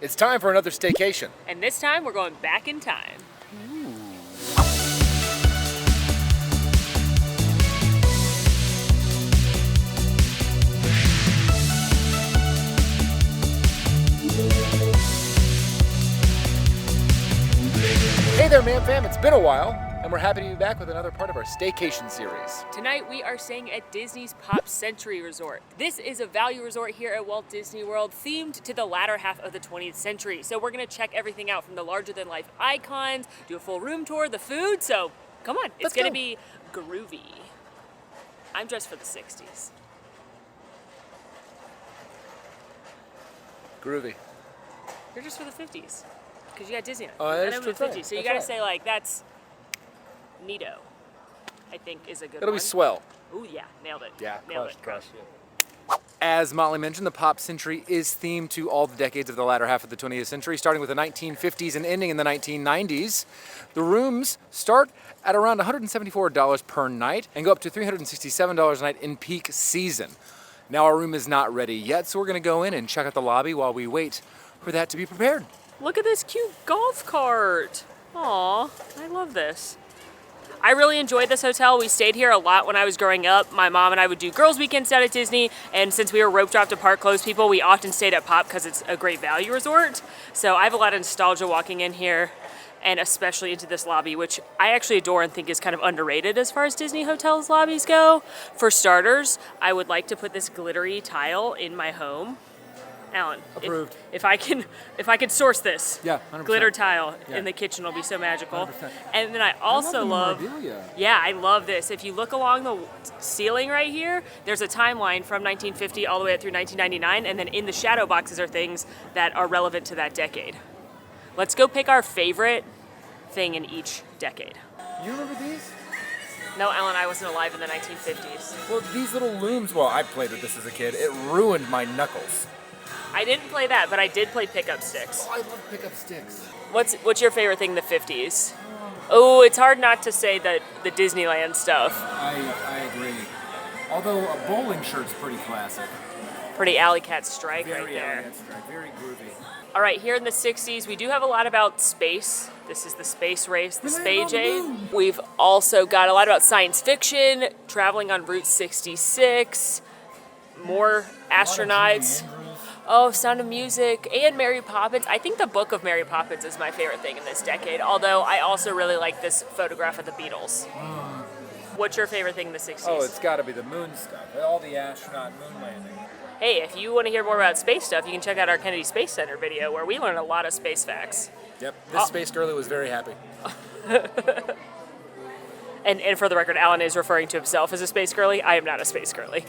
It's time for another staycation. And this time we're going back in time. Hey there, Man Fam. It's been a while, and we're happy to be back with another part of our staycation series. Tonight we are staying at Disney's Pop Century Resort. This is a value resort here at Walt Disney World themed to the latter half of the 20th century. So we're gonna check everything out from the larger than life icons, do a full room tour, the food, so come on, it's gonna be groovy. I'm dressed for the 60s. Groovy. You're just for the 50s, because you got Disney. Oh, that's I'm true. the 50s, so you gotta say like, that's neato, I think is a good It'll one. be swell. Ooh yeah, nailed it. Yeah, nailed it. crush. As Motley mentioned, the Pop Century is themed to all the decades of the latter half of the 20th century, starting with the 1950s and ending in the 1990s. The rooms start at around $174 per night and go up to $367 a night in peak season. Now our room is not ready yet, so we're gonna go in and check out the lobby while we wait for that to be prepared. Look at this cute golf cart. Aw, I love this. I really enjoyed this hotel. We stayed here a lot when I was growing up. My mom and I would do girls' weekends down at Disney, and since we were rope drop to park closed people, we often stayed at Pop because it's a great value resort. So I have a lot of nostalgia walking in here, and especially into this lobby, which I actually adore and think is kind of underrated as far as Disney hotels lobbies go. For starters, I would like to put this glittery tile in my home. Alan, Approved. If I can source this, Yeah, 100%. glitter tile Yeah. in the kitchen will be so magical. 100%. And then I also love, memorabilia. yeah, I love this. If you look along the ceiling right here, there's a timeline from 1950 all the way up through 1999, and then in the shadow boxes are things that are relevant to that decade. Let's go pick our favorite thing in each decade. You remember these? No, Alan, I wasn't alive in the 1950s. Well, these little looms, well, I played with this as a kid. It ruined my knuckles. I didn't play that, but I did play pickup sticks. Oh, I love pickup sticks. What's your favorite thing in the 50s? Oh, it's hard not to say the Disneyland stuff. I agree. Although a bowling shirt's pretty classic. Pretty alley cat strike right Very there. elegant strike, very groovy. All right, here in the 60s, we do have a lot about space. This is the space race, the Space Age. We've also got a lot about science fiction, traveling on Route 66, more astronauts. Oh, Sound of Music, and Mary Poppins. I think the book of Mary Poppins is my favorite thing in this decade, although I also really like this photograph of the Beatles. What's your favorite thing in the 60s? Oh, it's got to be the moon stuff. All the astronaut moon landing. Hey, if you want to hear more about space stuff, you can check out our Kennedy Space Center video where we learn a lot of space facts. Yep, this space girly was very happy. And for the record, Alan is referring to himself as a space girly. I am not a space girly.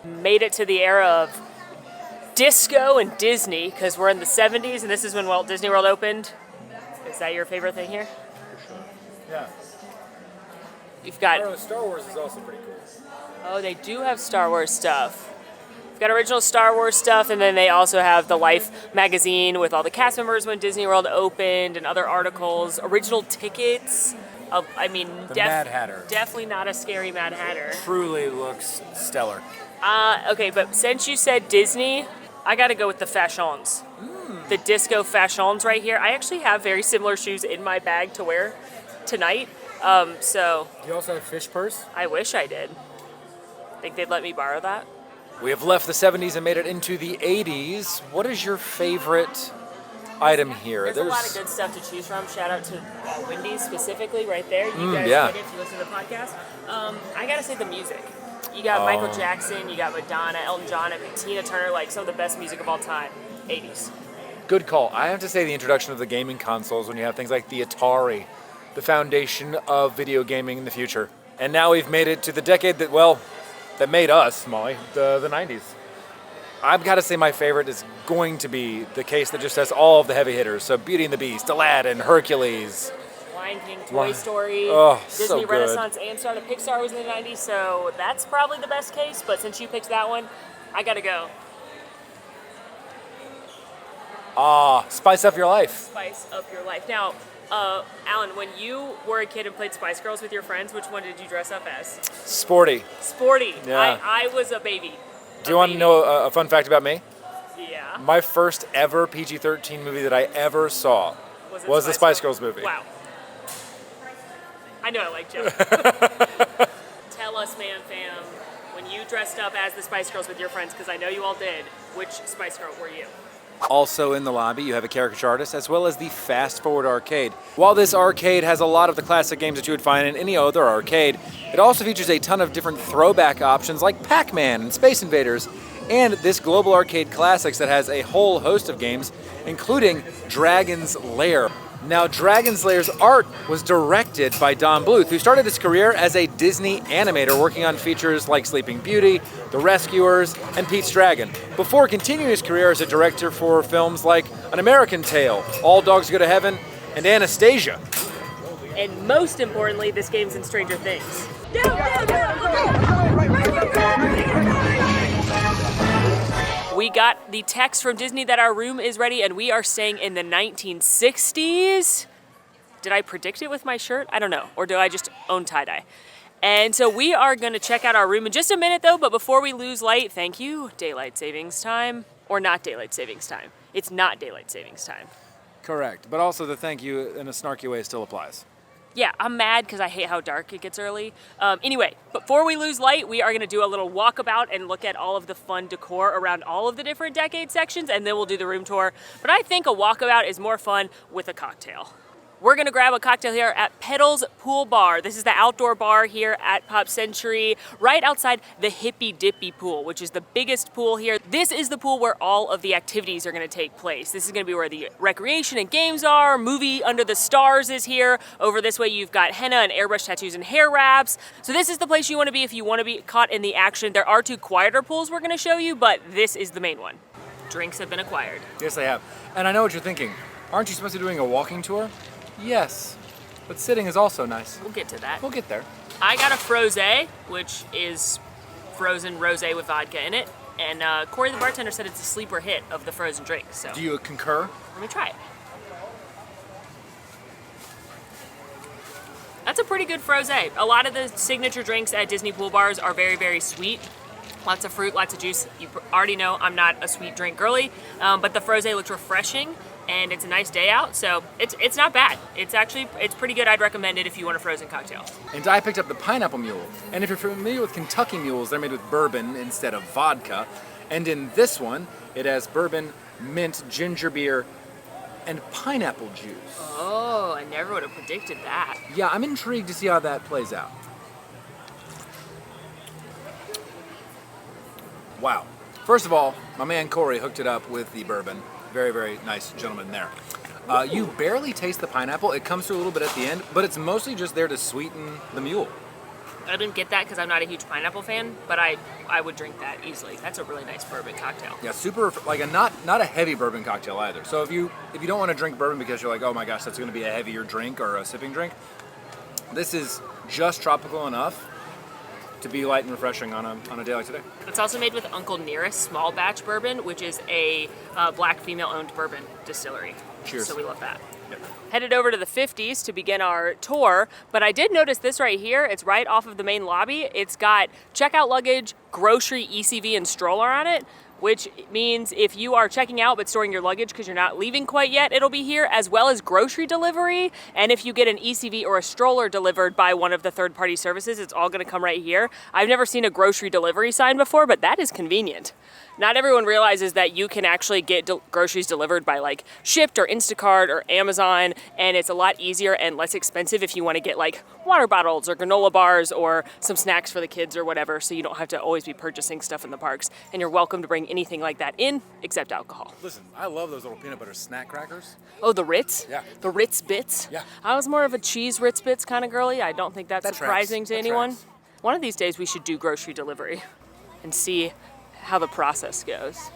Made it to the era of disco and Disney because we're in the 70s and this is when Walt Disney World opened. Is that your favorite thing here? For sure. Yeah. You've got... Star Wars is also pretty cool. Oh, they do have Star Wars stuff. We've got original Star Wars stuff, and then they also have the Life magazine with all the cast members when Disney World opened and other articles. Original tickets. I mean, The Mad Hatter. Definitely not a scary Mad Hatter. Truly looks stellar. Okay, but since you said Disney, I gotta go with the fashions. The disco fashions right here. I actually have very similar shoes in my bag to wear tonight. So You also have fish purse? I wish I did. Think they'd let me borrow that? We have left the 70s and made it into the 80s. What is your favorite item here? There's a lot of good stuff to choose from. Shout out to Wendy's specifically right there. You guys yeah. get it if you listen to the podcast. I gotta say the music. You got Michael Jackson, you got Madonna, Elton John, and Tina Turner, like some of the best music of all time. 80s. Good call. I have to say the introduction of the gaming consoles when you have things like the Atari, the foundation of video gaming in the future. And now we've made it to the decade that, well, that made us, Molly, the 90s. I've got to say my favorite is going to be the case that just has all of the heavy hitters. So Beauty and the Beast, Aladdin, Hercules. Lion King, Toy Story, so Disney good. Renaissance, and Start of Pixar was in the 90s, so that's probably the best case, but since you picked that one, I gotta go. Spice up your life. Spice up your life. Now, Alan, when you were a kid and played Spice Girls with your friends, which one did you dress up as? Sporty. Sporty. Yeah. I was a baby. Do you want to know a fun fact about me? Yeah. My first ever PG-13 movie that I ever saw was the Spice Girls movie. Wow. I know I liked you. Tell us, Man Fam, when you dressed up as the Spice Girls with your friends, because I know you all did, which Spice Girl were you? Also in the lobby, you have a caricature artist, as well as the Fast Forward Arcade. While this arcade has a lot of the classic games that you would find in any other arcade, it also features a ton of different throwback options like Pac-Man and Space Invaders, and this Global Arcade Classics that has a whole host of games, including Dragon's Lair. Now, Dragon's Lair's art was directed by Don Bluth, who started his career as a Disney animator, working on features like Sleeping Beauty, The Rescuers, and Pete's Dragon, before continuing his career as a director for films like An American Tail, All Dogs Go to Heaven, and Anastasia. And most importantly, this game's in Stranger Things. We got the text from Disney that our room is ready and we are staying in the 1960s. Did I predict it with my shirt? I don't know. Or do I just own tie-dye? And so we are going to check out our room in just a minute though, but before we lose light, thank you, daylight savings time. Or not daylight savings time. It's not daylight savings time. Correct, but also the thank you in a snarky way still applies. Yeah, I'm mad because I hate how dark it gets early. Anyway, before we lose light, we are going to do a little walkabout and look at all of the fun decor around all of the different decade sections, and then we'll do the room tour. But I think a walkabout is more fun with a cocktail. We're gonna grab a cocktail here at Pedals Pool Bar. This is the outdoor bar here at Pop Century, right outside the Hippy Dippy Pool, which is the biggest pool here. This is the pool where all of the activities are gonna take place. This is gonna be where the recreation and games are. Movie Under the Stars is here. Over this way, you've got henna and airbrush tattoos and hair wraps. So this is the place you wanna be if you wanna be caught in the action. There are two quieter pools we're gonna show you, but this is the main one. Drinks have been acquired. Yes, they have. And I know what you're thinking. Aren't you supposed to be doing a walking tour? Yes, but sitting is also nice. We'll get to that. We'll get there. I got a frosé, which is frozen rosé with vodka in it. And Corey, the bartender, said it's a sleeper hit of the frozen drinks. So Do you concur? let me try it. That's a pretty good frosé. A lot of the signature drinks at Disney pool bars are very, very sweet. Lots of fruit, lots of juice. You already know I'm not a sweet drink girly, but the frosé looks refreshing. And it's a nice day out, so it's not bad. It's pretty good. I'd recommend it if you want a frozen cocktail. And I picked up the pineapple mule. And if you're familiar with Kentucky mules, they're made with bourbon instead of vodka. And in this one, it has bourbon, mint, ginger beer, and pineapple juice. Oh, I never would have predicted that. Yeah, I'm intrigued to see how that plays out. Wow. First of all, my man Corey hooked it up with the bourbon. Very, very nice gentleman there. You barely taste the pineapple. It comes through a little bit at the end, but it's mostly just there to sweeten the mule. I didn't get that because I'm not a huge pineapple fan, but I would drink that easily. That's a really nice bourbon cocktail. Yeah, super, like a not a heavy bourbon cocktail either. So if you don't want to drink bourbon because you're like, oh my gosh, that's going to be a heavier drink or a sipping drink, this is just tropical enough to be light and refreshing on a day like today. It's also made with Uncle Nearest small batch bourbon, which is a black female-owned bourbon distillery. Cheers. So we love that. Yep. Headed over to the 50s to begin our tour, but I did notice this right here. It's right off of the main lobby. It's got checkout luggage, grocery, ECV, and stroller on it, which means if you are checking out but storing your luggage because you're not leaving quite yet, it'll be here, as well as grocery delivery. And if you get an ECV or a stroller delivered by one of the third-party services, it's all gonna come right here. I've never seen a grocery delivery sign before, but that is convenient. Not everyone realizes that you can actually get groceries delivered by like Shipt or Instacart or Amazon, and it's a lot easier and less expensive if you want to get like water bottles or granola bars or some snacks for the kids or whatever, so you don't have to always be purchasing stuff in the parks. And you're welcome to bring anything like that in except alcohol. Listen, I love those little peanut butter snack crackers. Oh, the Ritz? Yeah. The Ritz Bits? Yeah. I was more of a cheese Ritz Bits kind of girly. I don't think that's That surprising tracks. to That anyone. tracks. One of these days we should do grocery delivery and see how the process goes.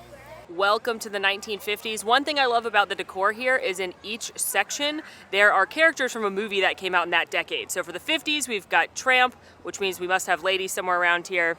Welcome to the 1950s. One thing I love about the decor here is in each section, there are characters from a movie that came out in that decade. So for the 50s, we've got Tramp, which means we must have ladies somewhere around here.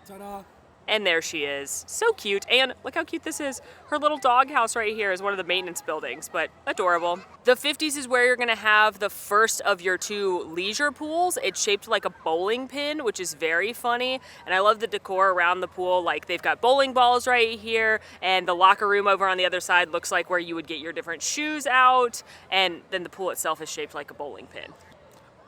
Ta-da. And there she is. So cute. And look how cute this is. Her little dog house right here is one of the maintenance buildings, but adorable. The 50s is where you're gonna have the first of your 2 leisure pools. It's shaped like a bowling pin, which is very funny. And I love the decor around the pool. Like they've got bowling balls right here, and the locker room over on the other side looks like where you would get your different shoes out. And then the pool itself is shaped like a bowling pin.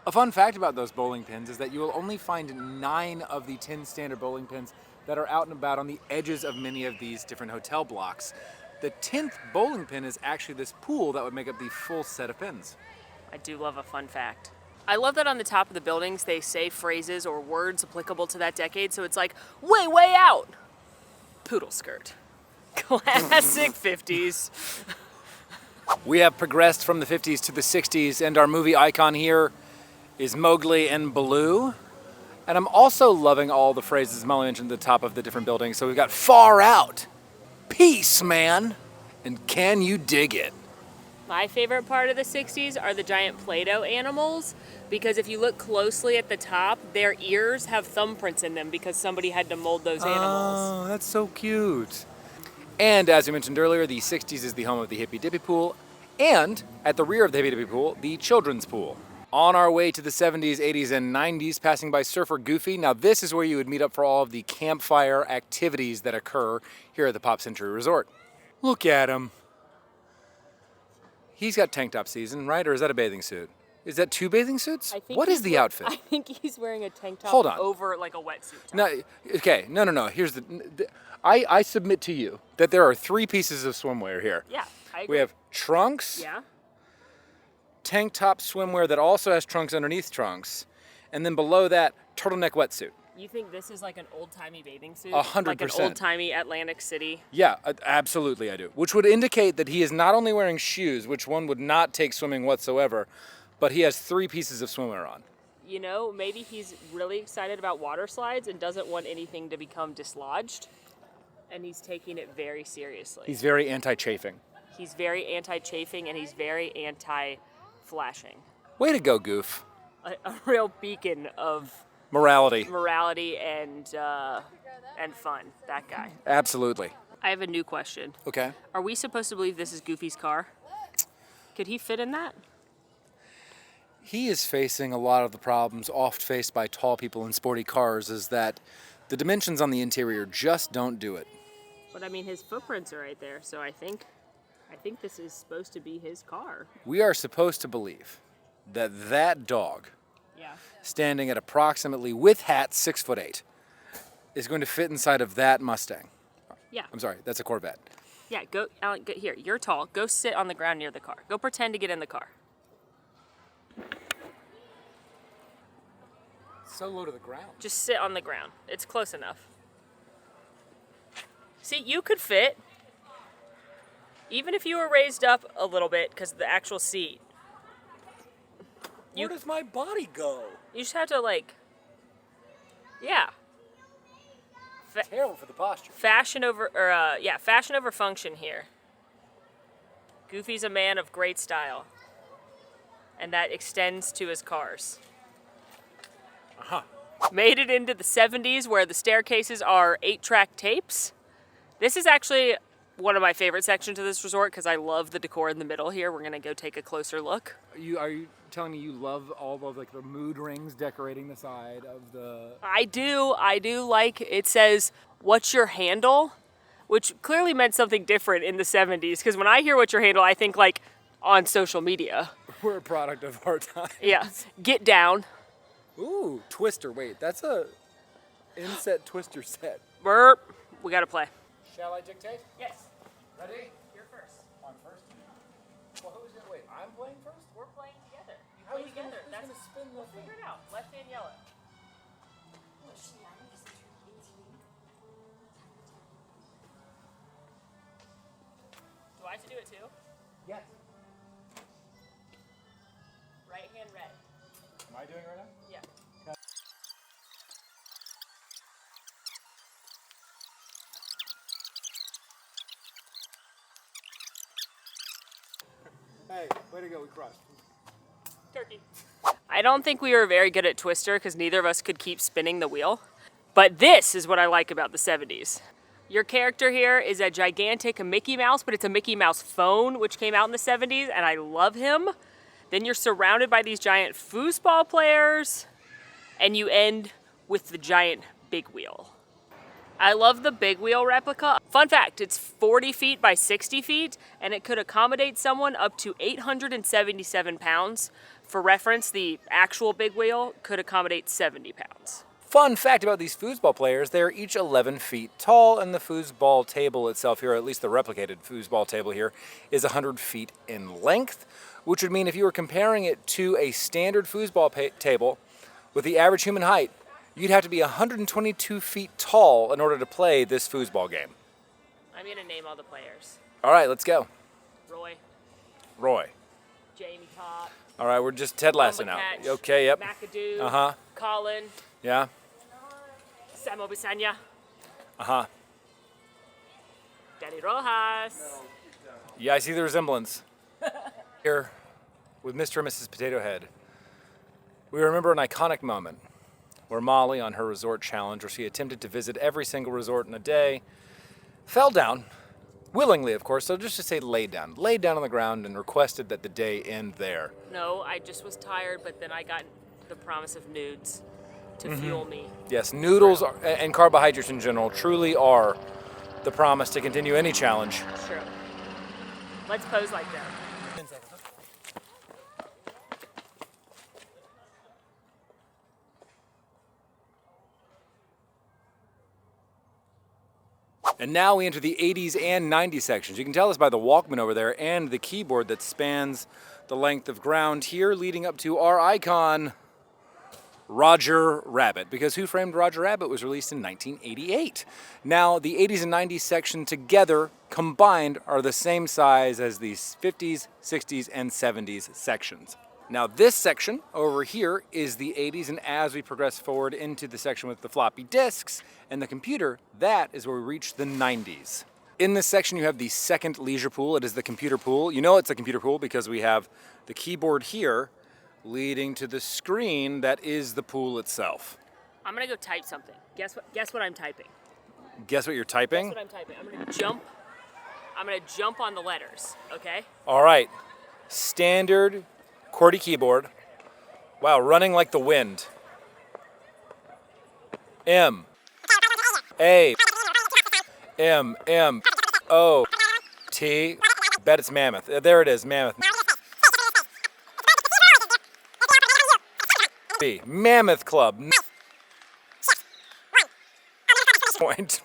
A fun fact about those bowling pins is that you will only find 9 of the 10 standard bowling pins that are out and about on the edges of many of these different hotel blocks. The 10th bowling pin is actually this pool that would make up the full set of pins. I do love a fun fact. I love that on the top of the buildings they say phrases or words applicable to that decade, so it's like, way, way out! Poodle skirt. Classic 50s. We have progressed from the 50s to the 60s, and our movie icon here is Mowgli and Baloo. And I'm also loving all the phrases Molly mentioned at the top of the different buildings. So we've got far out, peace, man, and can you dig it? My favorite part of the 60s are the giant Play-Doh animals, because if you look closely at the top, their ears have thumbprints in them because somebody had to mold those animals. Oh, that's so cute. And as we mentioned earlier, the 60s is the home of the Hippy Dippy Pool, and at the rear of the Hippy Dippy Pool, the children's pool. On our way to the 70s, 80s, and 90s, passing by Surfer Goofy. Now this is where you would meet up for all of the campfire activities that occur here at the Pop Century Resort. Look at him. He's got tank top season, right? Or is that a bathing suit? Is that 2 bathing suits? What is the outfit? I think he's wearing a tank top Hold on. over like a wetsuit top. No, okay, no. Here's I submit to you that there are 3 pieces of swimwear here. Yeah, I agree. We have trunks. Yeah. Tank top swimwear that also has trunks underneath trunks, and then below that, turtleneck wetsuit. You think this is like an old-timey bathing suit? 100%. Like an old-timey Atlantic City? Yeah, absolutely I do. Which would indicate that he is not only wearing shoes, which one would not take swimming whatsoever, but he has 3 pieces of swimwear on. You know, maybe he's really excited about water slides and doesn't want anything to become dislodged, and he's taking it very seriously. He's very anti-chafing. He's very anti-chafing, and he's very anti-flashing. Way to go, Goof. A real beacon of Morality. and fun, that guy. Absolutely. I have a new question. Okay. Are we supposed to believe this is Goofy's car? Could he fit in that? He is facing a lot of the problems oft faced by tall people in sporty cars, is that the dimensions on the interior just don't do it. But I mean, his footprints are right there, so I think this is supposed to be his car. We are supposed to believe that dog, Yeah. standing at approximately, with hat, 6'8", is going to fit inside of that Mustang. Yeah. I'm sorry, that's a Corvette. Yeah, go, Alan, go, here, you're tall. Go sit on the ground near the car. Go pretend to get in the car. So low to the ground. Just sit on the ground. It's close enough. See, you could fit. Even if you were raised up a little bit because of the actual seat. Where does my body go? You just have to, like, yeah. Terrible for the posture. Fashion over function here. Goofy's a man of great style. And that extends to his cars. Uh-huh. Made it into the 70s where the staircases are 8-track tapes. This is actually one of my favorite sections of this resort because I love the decor in the middle here. We're gonna go take a closer look. Are you telling me you love all of like the mood rings decorating the side of the... I do like, it says, "What's your handle?" Which clearly meant something different in the 70s because when I hear "what's your handle," I think like on social media. We're a product of our time. Yeah, get down. Ooh, Twister. Wait, that's a inset Twister set. Burp. We gotta play. Shall I dictate? Yes. Ready? You're first. I'm first. Well, who's gonna wait? I'm playing first? We're playing together. You How play is together. Who's gonna spin the thing? Figure it out. Left hand yellow. Do I have to do it too? Yes. Right hand red. Am I doing it right now? Yeah. Hey, way to go, we crushed. Turkey. I don't think we were very good at Twister because neither of us could keep spinning the wheel. But this is what I like about the 70s. Your character here is a gigantic Mickey Mouse, but it's a Mickey Mouse phone, which came out in the 70s, and I love him. Then you're surrounded by these giant foosball players, and you end with the giant big wheel. I love the big wheel replica. Fun fact, it's 40 feet by 60 feet, and it could accommodate someone up to 877 pounds. For reference, the actual big wheel could accommodate 70 pounds. Fun fact about these foosball players, they're each 11 feet tall, and the foosball table itself here, or at least the replicated foosball table here, is 100 feet in length, which would mean if you were comparing it to a standard foosball table with the average human height, you'd have to be 122 feet tall in order to play this foosball game. I'm gonna name all the players. All right, let's go. Roy. Jamie Top. All right, we're just Ted Lasso now. Okay, yep. McAdoo. Uh-huh. Colin. Yeah. Samo Bisanya. Uh-huh. Danny Rojas. Yeah, I see the resemblance. Here with Mr. and Mrs. Potato Head, we remember an iconic moment where Molly, on her resort challenge, where she attempted to visit every single resort in a day, fell down, willingly, of course, so just to say laid down on the ground and requested that the day end there. No, I just was tired, but then I got the promise of nudes to fuel me. Yes, noodles and carbohydrates in general truly are the promise to continue any challenge. True. Let's pose like that. And now we enter the 80s and 90s sections. You can tell this by the Walkman over there and the keyboard that spans the length of ground here, leading up to our icon, Roger Rabbit, because Who Framed Roger Rabbit was released in 1988. Now, the 80s and 90s section together, combined, are the same size as the 50s, 60s, and 70s sections. Now, this section over here is the 80s, and as we progress forward into the section with the floppy disks and the computer, that is where we reach the 90s. In this section, you have the second leisure pool. It is the computer pool. You know it's a computer pool because we have the keyboard here leading to the screen that is the pool itself. I'm gonna go type something. Guess what I'm typing? Guess what you're typing? Guess what I'm typing. I'm gonna jump on the letters, okay? All right. Standard QWERTY keyboard. Wow, running like the wind. M. A. M. M. O. T. Bet it's Mammoth. There it is, Mammoth. B. Mammoth Club. Point.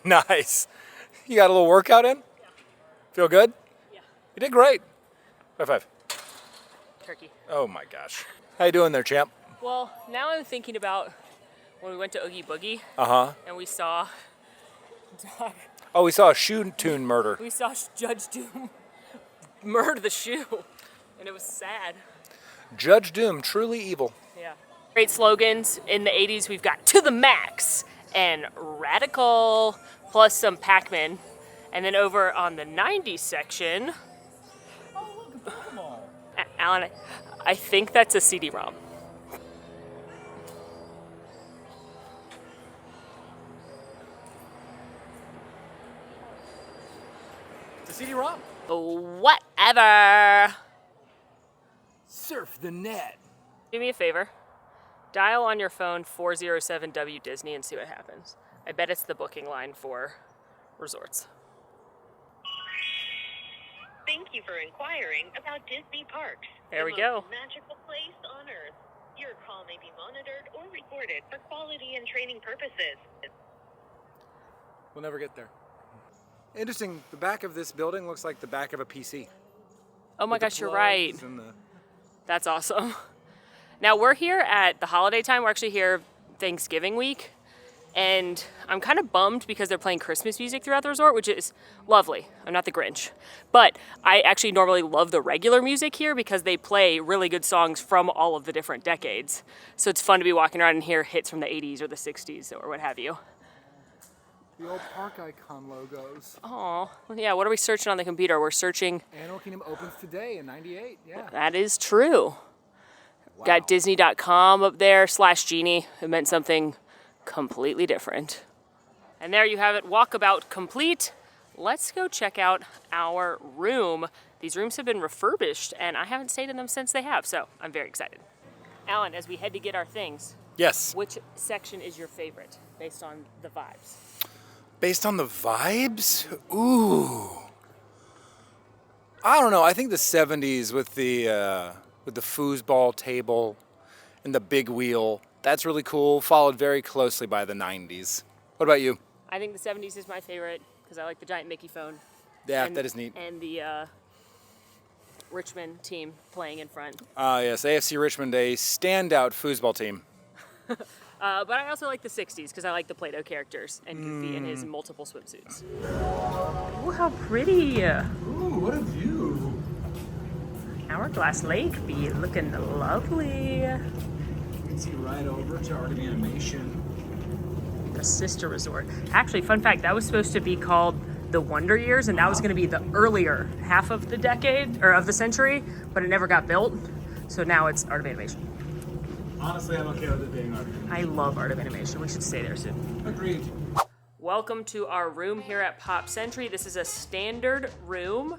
Nice. You got a little workout in? Feel good? Yeah. You did great. High five. Turkey. Oh my gosh. How you doing there, champ? Well, now I'm thinking about when we went to Oogie Boogie. Uh-huh. And we saw Oh, we saw a shoe tune murder. we saw Judge Doom murder the shoe, and it was sad. Judge Doom, truly evil. Yeah. Great slogans. In the 80s, we've got To the Max and Radical, plus some Pac-Man. And then over on the 90s section, Alan, I think that's a CD-ROM. It's a CD-ROM. Whatever. Surf the net. Do me a favor. Dial on your phone 407W Disney and see what happens. I bet it's the booking line for resorts. Thank you for inquiring about Disney parks. There we the go. most magical place on earth. Your call may be monitored or recorded for quality and training purposes. We'll never get there. Interesting, the back of this building looks like the back of a PC. Oh my gosh, you're right. And the... That's awesome. Now we're here at the holiday time. We're actually here Thanksgiving week. And I'm kind of bummed because they're playing Christmas music throughout the resort, which is lovely. I'm not the Grinch. But I actually normally love the regular music here because they play really good songs from all of the different decades. So it's fun to be walking around and hear hits from the 80s or the 60s or what have you. The old park icon logos. Oh, yeah, what are we searching on the computer? We're searching... Animal Kingdom opens today in '98, yeah. That is true. Got Disney.com up there / Genie. It meant something completely different. And there you have it, walkabout complete. Let's go check out our room. These rooms have been refurbished and I haven't stayed in them since they have, so I'm very excited. Alan, as we head to get our things, Yes. which section is your favorite based on the vibes? Based on the vibes? Ooh. I don't know. I think the 70s with the foosball table and the big wheel, that's really cool, followed very closely by the 90s. What about you? I think the 70s is my favorite because I like the giant Mickey phone. Yeah, and, that is neat. And the Richmond team playing in front. Yes, AFC Richmond, a standout foosball team. But I also like the 60s because I like the Play-Doh characters and Goofy in his multiple swimsuits. Oh, how pretty. Ooh, what a view. Hourglass Lake be looking lovely. You can see right over to Art of Animation. The sister resort. Actually, fun fact, that was supposed to be called the Wonder Years, and that was going to be the earlier half of the decade, or of the century, but it never got built, so now it's Art of Animation. Honestly, I'm okay with it being Art of Animation. I love Art of Animation. We should stay there soon. Agreed. Welcome to our room here at Pop Century. This is a standard room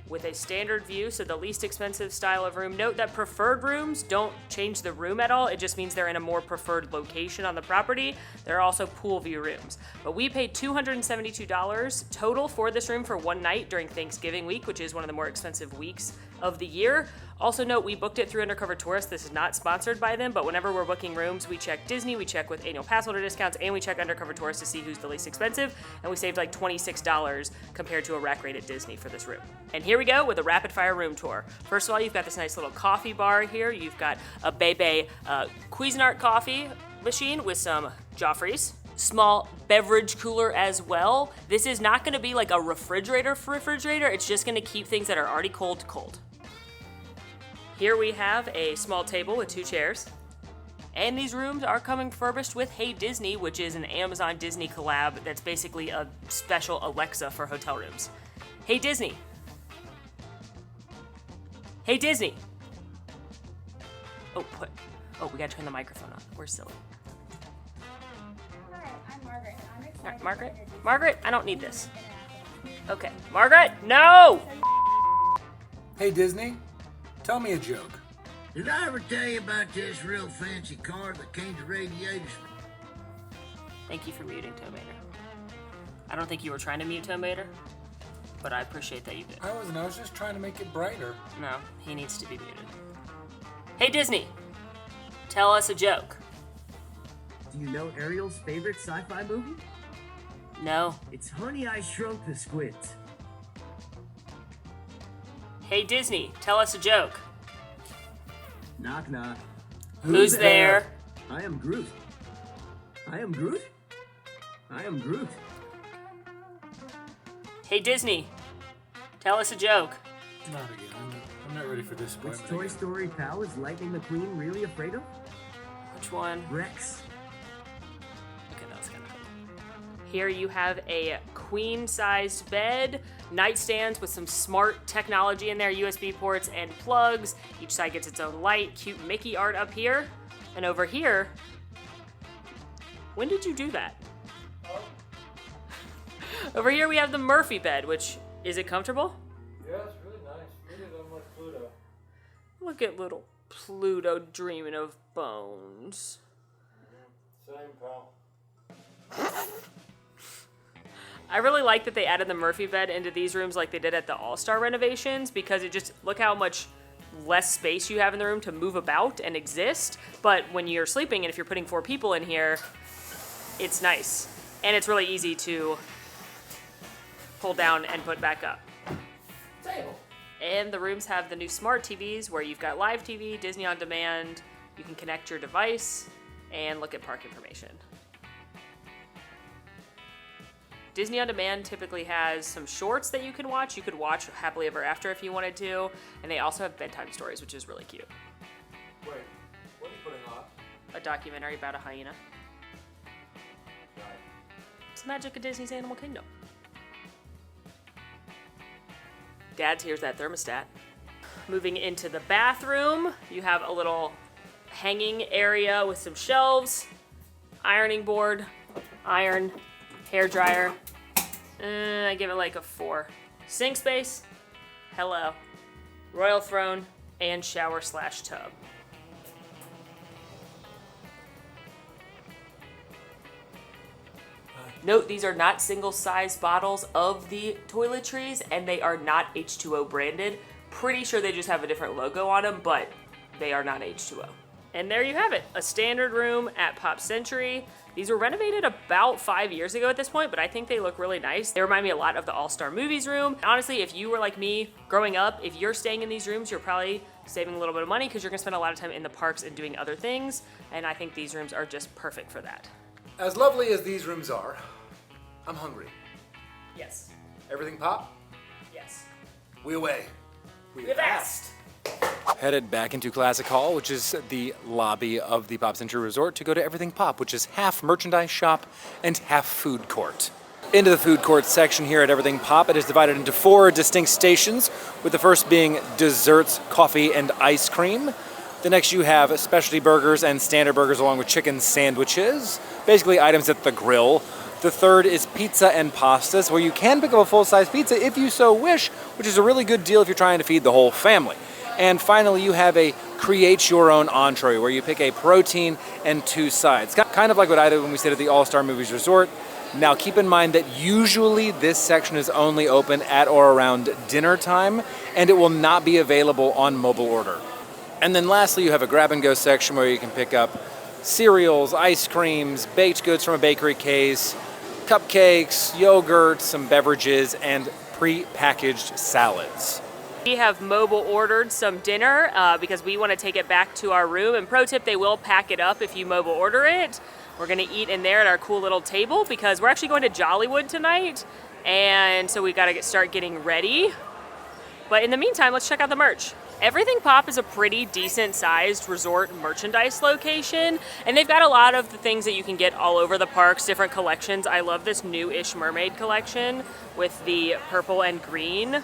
with a standard view, so the least expensive style of room. Note that preferred rooms don't change the room at all. It just means they're in a more preferred location on the property. There are also pool view rooms. But we paid $272 total for this room for one night during Thanksgiving week, which is one of the more expensive weeks of the year. Also note, we booked it through Undercover Tourist. This is not sponsored by them, but whenever we're booking rooms, we check Disney, we check with annual pass holder discounts, and we check Undercover Tourist to see who's the least expensive, and we saved like $26 compared to a rack rate at Disney for this room. And here we go with a rapid fire room tour. First of all, you've got this nice little coffee bar here. You've got a Bebe Cuisinart coffee machine with some Joffreys. Small beverage cooler as well. This is not gonna be like a refrigerator, it's just gonna keep things that are already cold. Here we have a small table with 2 chairs. And these rooms are coming furbished with Hey Disney, which is an Amazon Disney collab that's basically a special Alexa for hotel rooms. Hey Disney. Hey Disney. Oh, we gotta turn the microphone on. We're silly. Hi, I'm Margaret. I'm excited. Margaret? Margaret, I don't need this. Okay. Margaret, no! Hey Disney, tell me a joke. Did I ever tell you about this real fancy car that came to radiators? Thank you for muting Tomater. I don't think you were trying to mute Tomater, but I appreciate that you did. I was just trying to make it brighter. No, he needs to be muted. Hey Disney, tell us a joke. Do you know Ariel's favorite sci-fi movie? No. It's Honey, I Shrunk the Squids. Hey Disney, tell us a joke. Knock knock. Who's there? I am Groot. I am Groot? I am Groot. Hey Disney, tell us a joke. Not again. I'm not ready for this Which point. Toy Story pal is Lightning McQueen really afraid of? Which one? Rex. Okay, that was kind of funny. Here you have a queen-sized bed, nightstands with some smart technology in there, USB ports and plugs. Each side gets its own light, cute Mickey art up here. And over here, when did you do that? Over here we have the Murphy bed, which, is it comfortable? Yeah, it's really nice. Really don't like Pluto. Look at little Pluto dreaming of bones. Same, pal. I really like that they added the Murphy bed into these rooms like they did at the All-Star renovations, because it just, look how much less space you have in the room to move about and exist. But when you're sleeping and if you're putting 4 people in here, it's nice. And it's really easy to pull down and put back up. Table. And the rooms have the new smart TVs where you've got live TV, Disney on demand, you can connect your device and look at park information. Disney on Demand typically has some shorts that you can watch. You could watch Happily Ever After if you wanted to. And they also have bedtime stories, which is really cute. Wait, what are you putting on? A documentary about a hyena. It's the magic of Disney's Animal Kingdom. Dad's here's that thermostat. Moving into the bathroom, you have a little hanging area with some shelves, ironing board, iron, hair dryer. I give it like a 4. Sink space, hello. Royal throne, and shower/tub. Note, these are not single-size bottles of the toiletries, and they are not H2O branded. Pretty sure they just have a different logo on them, but they are not H2O. And there you have it, a standard room at Pop Century. These were renovated about 5 years ago at this point, but I think they look really nice. They remind me a lot of the All-Star Movies room. Honestly, if you were like me growing up, if you're staying in these rooms, you're probably saving a little bit of money because you're gonna spend a lot of time in the parks and doing other things. And I think these rooms are just perfect for that. As lovely as these rooms are, I'm hungry. Yes. Everything pop? Yes. We away. We've asked. Headed back into Classic Hall, which is the lobby of the Pop Century Resort, to go to Everything Pop, which is half merchandise shop and half food court. Into the food court section here at Everything Pop, it is divided into 4 distinct stations, with the first being desserts, coffee, and ice cream. The next you have specialty burgers and standard burgers along with chicken sandwiches, basically items at the grill. The third is pizza and pastas, where you can pick up a full-size pizza if you so wish, which is a really good deal if you're trying to feed the whole family. And finally, you have a create your own entree, where you pick a protein and 2 sides. Kind of like what I did when we stayed at the All-Star Movies Resort. Now keep in mind that usually this section is only open at or around dinner time, and it will not be available on mobile order. And then lastly, you have a grab-and-go section where you can pick up cereals, ice creams, baked goods from a bakery case, cupcakes, yogurt, some beverages, and pre-packaged salads. We have mobile ordered some dinner because we want to take it back to our room. And pro tip, they will pack it up if you mobile order it. We're going to eat in there at our cool little table because we're actually going to Jollywood tonight. And so we got to start getting ready. But in the meantime, let's check out the merch. Everything Pop is a pretty decent sized resort merchandise location, and they've got a lot of the things that you can get all over the parks, different collections. I love this new-ish mermaid collection with the purple and green.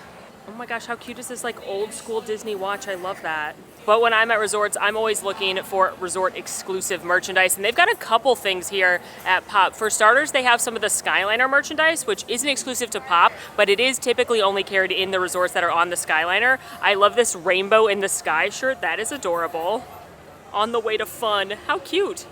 Oh my gosh, how cute is this like old school Disney watch? I love that. But when I'm at resorts, I'm always looking for resort exclusive merchandise, and they've got a couple things here at Pop. For starters, they have some of the Skyliner merchandise, which isn't exclusive to Pop, but it is typically only carried in the resorts that are on the Skyliner. I love this rainbow in the sky shirt. That is adorable. On the way to fun. How cute.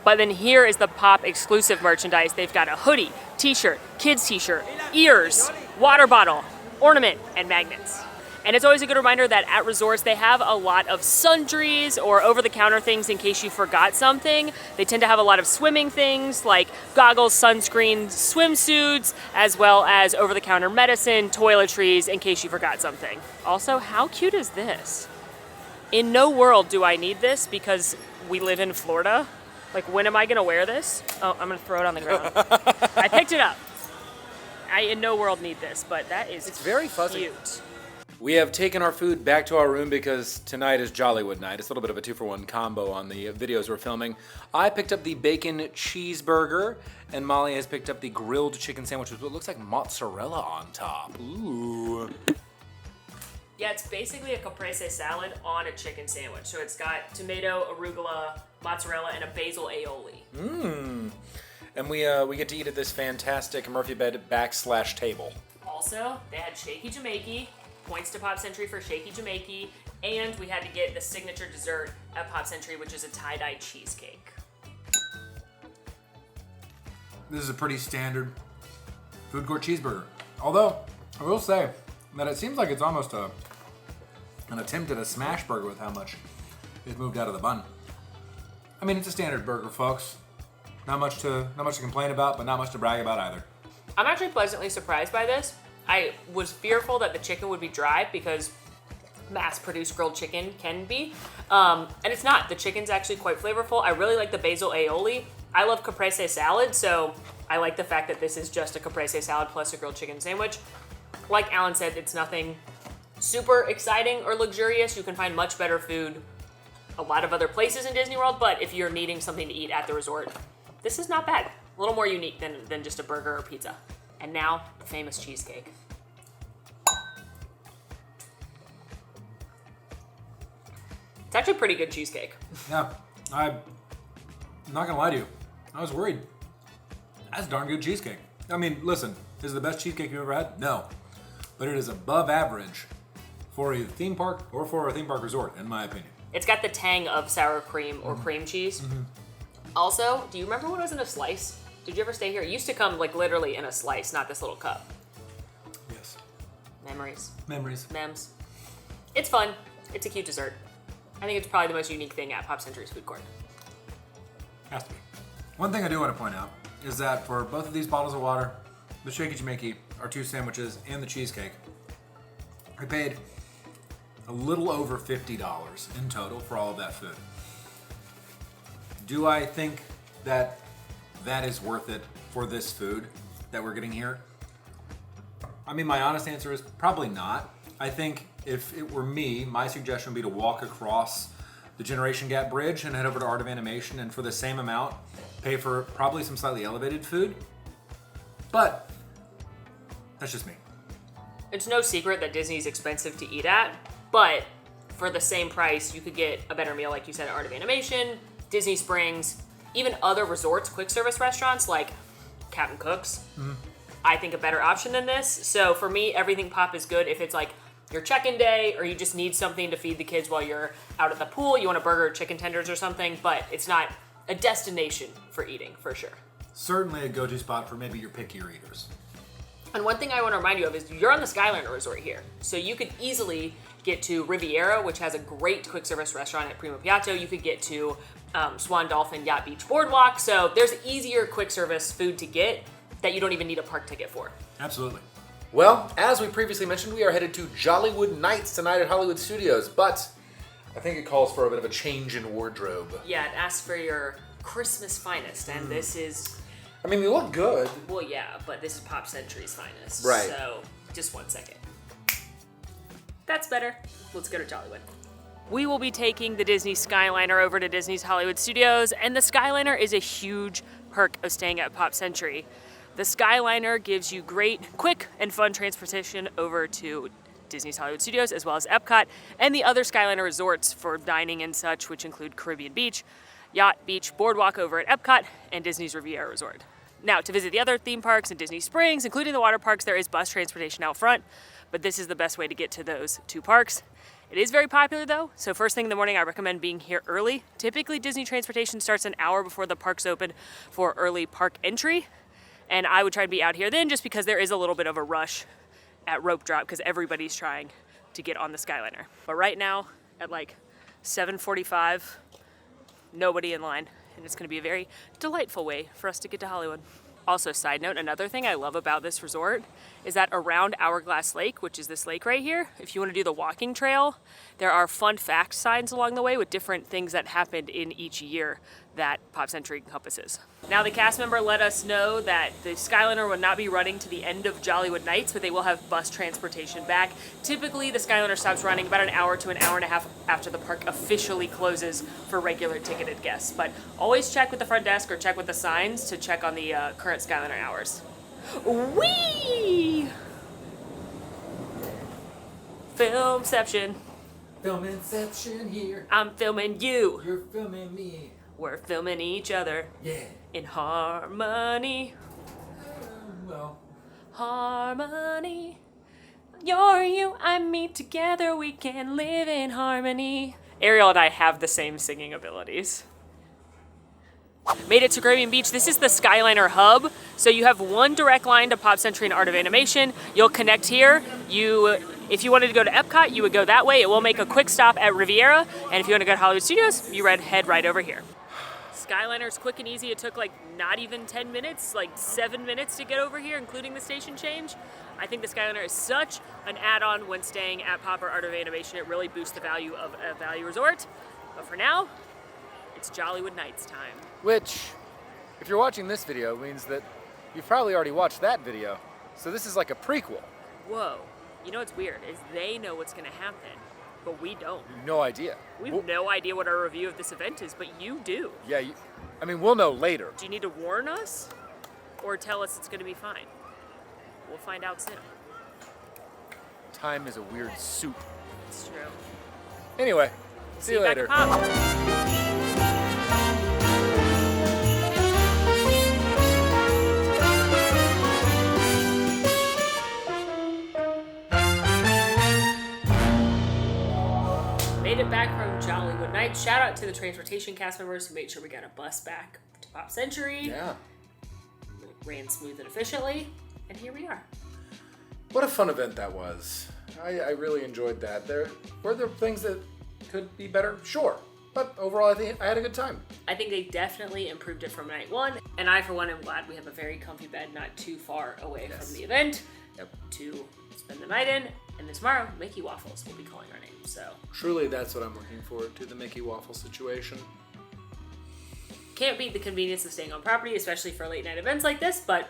But then here is the Pop exclusive merchandise. They've got a hoodie, t-shirt, kids t-shirt, ears, water bottle, ornament, and magnets. And it's always a good reminder that at resorts, they have a lot of sundries or over-the-counter things in case you forgot something. They tend to have a lot of swimming things like goggles, sunscreen, swimsuits, as well as over-the-counter medicine, toiletries, in case you forgot something. Also, how cute is this? In no world do I need this because we live in Florida. Like, when am I gonna wear this? Oh, I'm gonna throw it on the ground. I picked it up. I in no world need this, but that is It's very fuzzy. cute. We have taken our food back to our room because tonight is Jollywood night. It's a little bit of a 2-for-1 combo on the videos we're filming. I picked up the bacon cheeseburger, and Molly has picked up the grilled chicken sandwich with what looks like mozzarella on top. Ooh. Yeah, it's basically a caprese salad on a chicken sandwich. So it's got tomato, arugula, mozzarella, and a basil aioli. Mmm. And we get to eat at this fantastic Murphy bed /table. Also, they had shaky Jamaica. Points to Pop Century for shaky Jamaica. And we had to get the signature dessert at Pop Century, which is a tie-dye cheesecake. This is a pretty standard food court cheeseburger. Although, I will say that it seems like it's almost an attempt at a smash burger with how much is moved out of the bun. I mean, it's a standard burger, folks. Not much to complain about, but not much to brag about either. I'm actually pleasantly surprised by this. I was fearful that the chicken would be dry because mass-produced grilled chicken can be. And it's not. The chicken's actually quite flavorful. I really like the basil aioli. I love caprese salad, so I like the fact that this is just a caprese salad plus a grilled chicken sandwich. Like Alan said, it's nothing super exciting or luxurious. You can find much better food a lot of other places in Disney World, but if you're needing something to eat at the resort, this is not bad. A little more unique than just a burger or pizza. And now, the famous cheesecake. It's actually a pretty good cheesecake. Yeah, I'm not gonna lie to you. I was worried. That's darn good cheesecake. I mean, listen, is it the best cheesecake you've ever had? No. But it is above average for a theme park or for a theme park resort, in my opinion. It's got the tang of sour cream or cream cheese. Also, do you remember when it was in a slice? Did you ever stay here? It used to come like literally in a slice, not this little cup. Yes. Memories. Memories. Mems. It's fun. It's a cute dessert. I think it's probably the most unique thing at Pop Century's food court. Has to be. One thing I do want to point out is that for both of these bottles of water, the Shaky Jamaica, our 2 sandwiches, and the cheesecake, I paid a little over $50 in total for all of that food. Do I think that that is worth it for this food that we're getting here? I mean, my honest answer is probably not. I think if it were me, my suggestion would be to walk across the Generation Gap Bridge and head over to Art of Animation, and for the same amount, pay for probably some slightly elevated food. But that's just me. It's no secret that Disney's expensive to eat at, but for the same price, you could get a better meal, like you said, at Art of Animation, Disney Springs, even other resorts, quick service restaurants like Captain Cook's. I think a better option than this. So for me, everything Pop is good if it's like your check-in day or you just need something to feed the kids while you're out at the pool, you want a burger, chicken tenders or something, but it's not a destination for eating, for sure. Certainly a go-to spot for maybe your pickier eaters. And one thing I want to remind you of is you're on the Skyliner Resort here. So you could easily get to Riviera, which has a great quick service restaurant at Primo Piatto. You could get to Swan Dolphin Yacht Beach Boardwalk. So there's easier quick service food to get that you don't even need a park ticket for. Absolutely. Well, as we previously mentioned, we are headed to Jollywood Nights tonight at Hollywood Studios, but I think it calls for a bit of a change in wardrobe. Yeah, it asks for your Christmas finest, and this is, I mean, we look good. well, yeah, but this is Pop Century's finest. Right. So, just 1 second. That's better. Let's go to Jollywood. We will be taking the Disney Skyliner over to Disney's Hollywood Studios, and the Skyliner is a huge perk of staying at Pop Century. The Skyliner gives you great, quick, and fun transportation over to Disney's Hollywood Studios, as well as Epcot, and the other Skyliner resorts for dining and such, which include Caribbean Beach, Yacht Beach Boardwalk over at Epcot, and Disney's Riviera Resort. Now, to visit the other theme parks in Disney Springs, including the water parks, there is bus transportation out front, but this is the best way to get to those 2 parks. It is very popular though, so first thing in the morning I recommend being here early. Typically Disney transportation starts an hour before the parks open for early park entry, and I would try to be out here then just because there is a little bit of a rush at rope drop because everybody's trying to get on the Skyliner. But right now at like 7:45, nobody in line, and it's going to be a very delightful way for us to get to Hollywood. Also, side note, another thing I love about this resort is that around Hourglass Lake, which is this lake right here, if you want to do the walking trail, there are fun fact signs along the way with different things that happened in each year that Pop Century encompasses. Now, the cast member let us know that the Skyliner will not be running to the end of Jollywood Nights, but they will have bus transportation back. Typically, the Skyliner stops running about an hour to an hour and a half after the park officially closes for regular ticketed guests. But always check with the front desk or check with the signs to check on the current Skyliner hours. Whee! Filmception. Filmception here. I'm filming you. You're filming me. We're filming each other Yeah. in harmony. Well, Harmony. You're you, I'm me. Together we can live in harmony. Ariel and I have the same singing abilities. Made it to Caribbean Beach. This is the Skyliner hub. So you have one direct line to Pop Century and Art of Animation. You'll connect here. If you wanted to go to Epcot, you would go that way. It will make a quick stop at Riviera. And if you want to go to Hollywood Studios, you head right over here. Skyliner's quick and easy. It took like not even 10 minutes, like 7 minutes to get over here, including the station change. I think the Skyliner is such an add-on when staying at Pop or Art of Animation. It really boosts the value of a value resort. But for now, it's Jollywood Nights time. which, if you're watching this video, means that you've probably already watched that video. So this is like a prequel. Whoa. You know what's weird is they know what's going to happen, but we don't. No idea. We have no idea what our review of this event is, but you do. Yeah, I mean, we'll know later. Do you need to warn us or tell us it's going to be fine? We'll find out soon. Time is a weird soup. It's true. Anyway, see you back at later. Pop. night. Shout out to the transportation cast members who made sure we got a bus back to Pop Century. Yeah. It ran smooth and efficiently, and here we are. What a fun event that was. I really enjoyed that. Were there things that could be better? Sure. But overall, I think I had a good time. I think they definitely improved it from night one, and I, for one, am glad we have a very comfy bed not too far away from the event to spend the night in. And then tomorrow, Mickey Waffles will be calling our name, so. Truly, that's what I'm looking forward to, the Mickey Waffle situation. Can't beat the convenience of staying on property, especially for late night events like this, but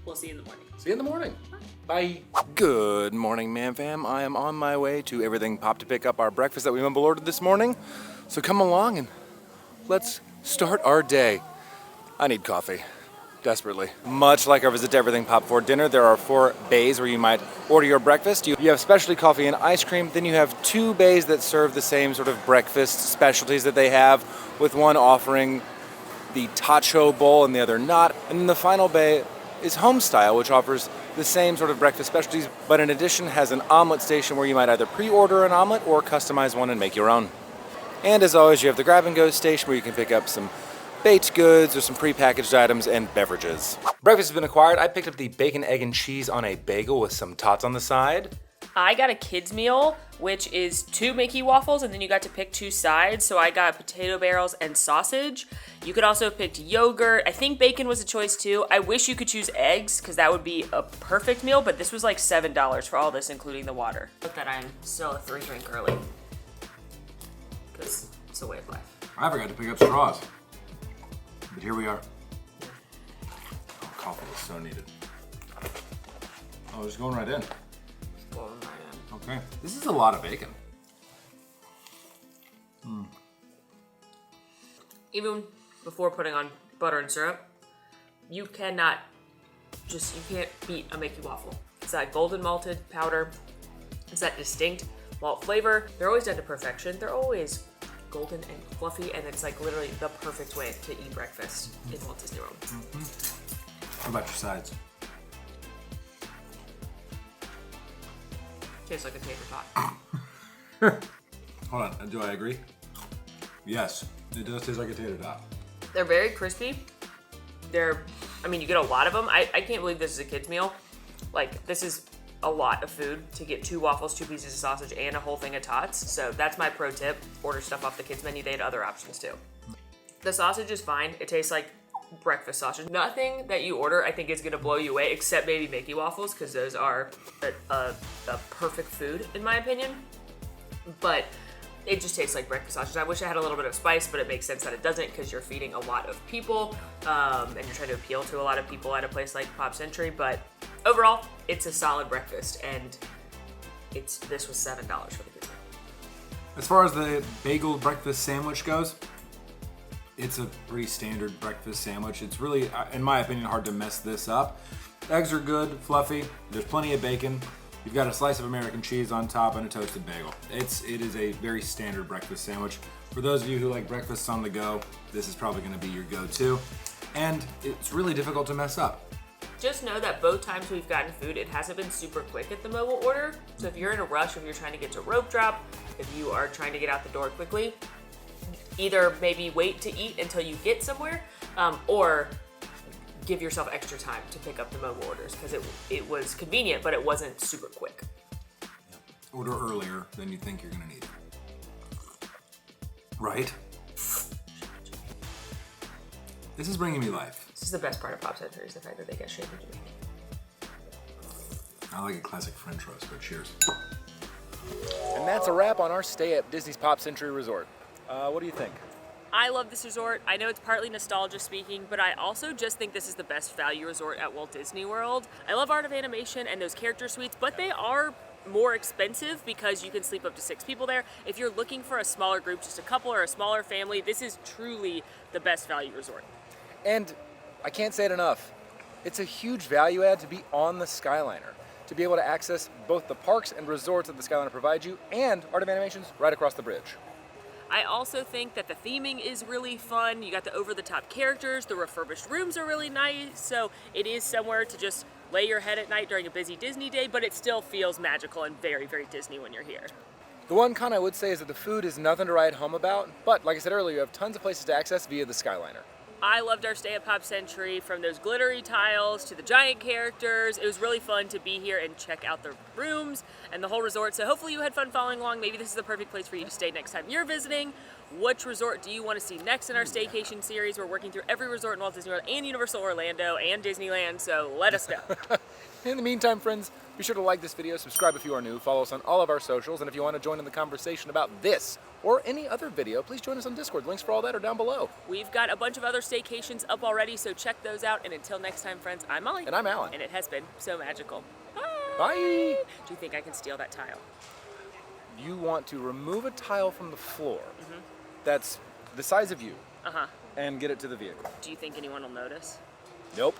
we'll see you in the morning. See you in the morning. Bye. Good morning, Man Fam. I am on my way to Everything Pop to pick up our breakfast that we mumble ordered this morning. So come along and let's start our day. I need coffee. Desperately. Much like our visit to Everything Pop for dinner, there are 4 bays where you might order your breakfast. You have specialty coffee and ice cream. Then you have 2 bays that serve the same sort of breakfast specialties that they have, with one offering the tacho bowl and the other not. And then the final bay is home style, which offers the same sort of breakfast specialties, but in addition has an omelet station where you might either pre-order an omelet or customize one and make your own. And as always, you have the grab and go station where you can pick up some baked goods or some prepackaged items and beverages. Breakfast has been acquired. I picked up the bacon, egg, and cheese on a bagel with some tots on the side. I got a kids meal, which is 2 Mickey waffles, and then you got to pick 2 sides. So I got potato barrels and sausage. You could also have picked yogurt. I think bacon was a choice too. I wish you could choose eggs, because that would be a perfect meal, but this was like $7 for all this, including the water. Look that I'm still a 3-drink early, because it's a way of life. I forgot to pick up straws. But here we are. Oh, coffee is so needed. Oh, it's going right in. Okay. This is a lot of bacon. Even before putting on butter and syrup, you can't beat a Mickey waffle. It's that golden malted powder. It's that distinct malt flavor. They're always done to perfection. They're always golden and fluffy, and it's like literally the perfect way to eat breakfast in Walt Disney World. What about your sides? Tastes like a tater tot. Hold on, do I agree? Yes, it does taste like a tater tot. They're very crispy. You get a lot of them. I can't believe this is a kid's meal. Like, this is a lot of food to get 2 waffles, 2 pieces of sausage, and a whole thing of tots. So that's my pro tip. Order stuff off the kids menu. They had other options too. The sausage is fine. It tastes like breakfast sausage. Nothing that you order I think is gonna blow you away, except maybe Mickey waffles, because those are a perfect food in my opinion. But it just tastes like breakfast sausage. I wish I had a little bit of spice, but it makes sense that it doesn't, because you're feeding a lot of people, and you're trying to appeal to a lot of people at a place like Pop Century. But overall, it's a solid breakfast, and this was $7 for the kids. As far as the bagel breakfast sandwich goes, it's a pretty standard breakfast sandwich. It's really, in my opinion, hard to mess this up. Eggs are good, fluffy. There's plenty of bacon. You've got a slice of American cheese on top and a toasted bagel. It is a very standard breakfast sandwich. For those of you who like breakfasts on the go, this is probably going to be your go-to. And it's really difficult to mess up. Just know that both times we've gotten food, it hasn't been super quick at the mobile order. So if you're in a rush, if you're trying to get to rope drop, if you are trying to get out the door quickly, either maybe wait to eat until you get somewhere, or give yourself extra time to pick up the mobile orders, because it was convenient, but it wasn't super quick. Order earlier than you think you're gonna need. Right? This is bringing me life. This is the best part of Pop Century, is the fact that they get shaken. I like a classic French roast, but cheers. And that's a wrap on our stay at Disney's Pop Century Resort. What do you think? I love this resort. I know it's partly nostalgia speaking, but I also just think this is the best value resort at Walt Disney World. I love Art of Animation and those character suites, but they are more expensive because you can sleep up to 6 people there. If you're looking for a smaller group, just a couple or a smaller family, this is truly the best value resort. And I can't say it enough. It's a huge value add to be on the Skyliner, to be able to access both the parks and resorts that the Skyliner provides you and Art of Animation's right across the bridge. I also think that the theming is really fun. You got the over-the-top characters, the refurbished rooms are really nice, so it is somewhere to just lay your head at night during a busy Disney day, but it still feels magical and very, very Disney when you're here. The one con I would say is that the food is nothing to write home about, but like I said earlier, you have tons of places to access via the Skyliner. I loved our stay at Pop Century, from those glittery tiles to the giant characters. It was really fun to be here and check out the rooms and the whole resort. So hopefully you had fun following along. Maybe this is the perfect place for you to stay next time you're visiting. Which resort do you want to see next in our staycation series? We're working through every resort in Walt Disney World and Universal Orlando and Disneyland, so let us know. In the meantime, friends, be sure to like this video, subscribe if you are new, follow us on all of our socials, and if you want to join in the conversation about this or any other video, please join us on Discord. Links for all that are down below. We've got a bunch of other staycations up already, so check those out. And until next time, friends, I'm Molly. And I'm Alan. And it has been so magical. Bye! Bye! Do you think I can steal that tile? You want to remove a tile from the floor that's the size of you Uh-huh. and get it to the vehicle. Do you think anyone will notice? Nope.